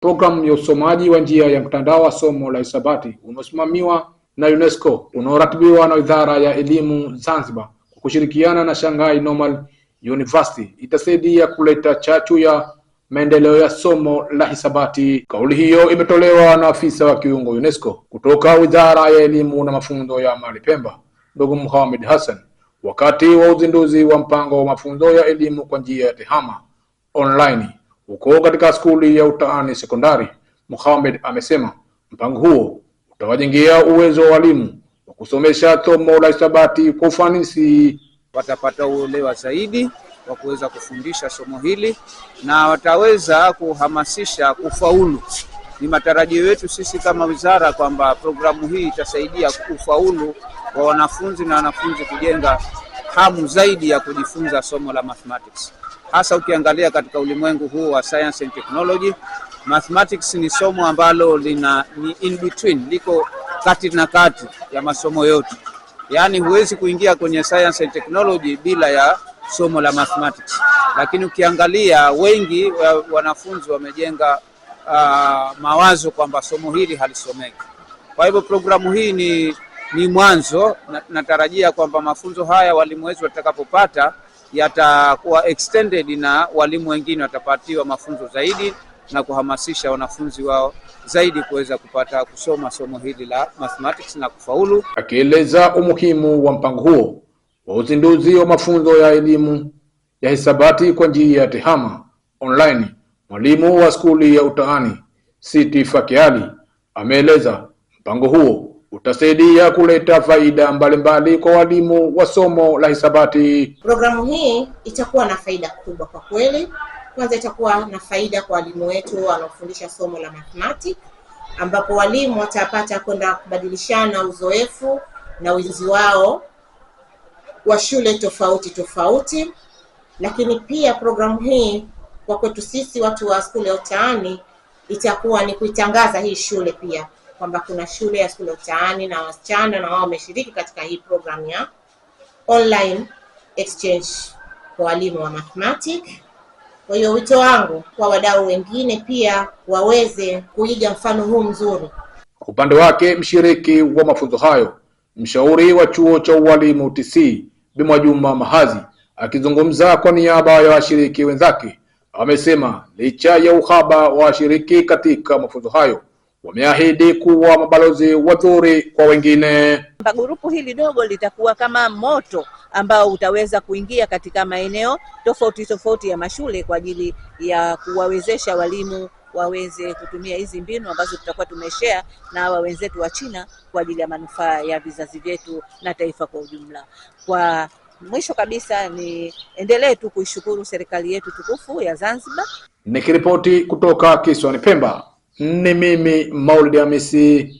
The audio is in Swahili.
Programu ya usomaji wa njia ya mtandao wa somo la hisabati unaosimamiwa na UNESCO unaoratibiwa na Wizara ya Elimu Zanzibar kwa kushirikiana na Shanghai Normal University itasaidia kuleta chachu ya maendeleo ya somo la hisabati. Kauli hiyo imetolewa na afisa wa kiungo UNESCO kutoka Wizara ya Elimu na Mafunzo ya Amali Pemba, ndugu Mohamed Hassan, wakati wa uzinduzi wa mpango wa mafunzo ya elimu kwa njia ya tehama online huko katika skuli ya Utaani Sekondari. Mohamed amesema mpango huo utawajengea uwezo wa walimu wa kusomesha somo la hisabati kwa ufanisi. Watapata uelewa zaidi wa kuweza kufundisha somo hili na wataweza kuhamasisha kufaulu. Ni matarajio yetu sisi kama wizara kwamba programu hii itasaidia kufaulu wa wanafunzi na wanafunzi kujenga hamu zaidi ya kujifunza somo la mathematics. Hasa ukiangalia katika ulimwengu huu wa science and technology, mathematics ni somo ambalo ni in between, liko kati na kati ya masomo yote. Yaani huwezi kuingia kwenye science and technology bila ya somo la mathematics. Lakini ukiangalia wengi wanafunzi wamejenga mawazo kwamba somo hili halisomeki. Kwa hivyo programu hii ni mwanzo. Natarajia kwamba mafunzo haya walimu wetu watakapopata yatakuwa extended na walimu wengine watapatiwa mafunzo zaidi na kuhamasisha wanafunzi wao zaidi kuweza kupata kusoma somo hili la mathematics na kufaulu. Akieleza umuhimu wa mpango huo wa uzinduzi wa mafunzo ya elimu ya hisabati kwa njia ya tehama online, mwalimu wa skuli ya Utaani Siti Fakiali ameeleza mpango huo utasaidia kuleta faida mbalimbali kwa walimu wa somo la hisabati. Programu hii itakuwa na faida kubwa kwa kweli. Kwanza itakuwa na faida kwa walimu wetu wanaofundisha somo la mathematics, ambapo walimu watapata kwenda kubadilishana uzoefu na wenzi wao wa shule tofauti tofauti. Lakini pia programu hii kwa kwetu sisi watu wa skuli ya Utaani itakuwa ni kuitangaza hii shule pia, kwamba kuna shule ya skuli ya Utaani na wasichana na wao wameshiriki katika hii program ya online exchange kwa walimu wa mathematics. Kwa hiyo wito wangu kwa wadau wengine pia waweze kuiga mfano huu mzuri. Kwa upande wake, mshiriki wa mafunzo hayo, mshauri wa chuo cha ualimu TC Bi Mwajuma Mahazi, akizungumza kwa niaba ya washiriki wenzake, amesema licha ya uhaba wa washiriki katika mafunzo hayo, wameahidi kuwa mabalozi wazuri kwa wengine. Grupu hili dogo litakuwa kama moto ambao utaweza kuingia katika maeneo tofauti tofauti ya mashule kwa ajili ya kuwawezesha walimu waweze kutumia hizi mbinu ambazo tutakuwa tumeshare na hawa wenzetu wa China kwa ajili ya manufaa ya vizazi vyetu na taifa kwa ujumla. Kwa mwisho kabisa, ni endelee tu kuishukuru serikali yetu tukufu ya Zanzibar. Nikiripoti kutoka Kisiwani Pemba, ni mimi Maulid Hamisi.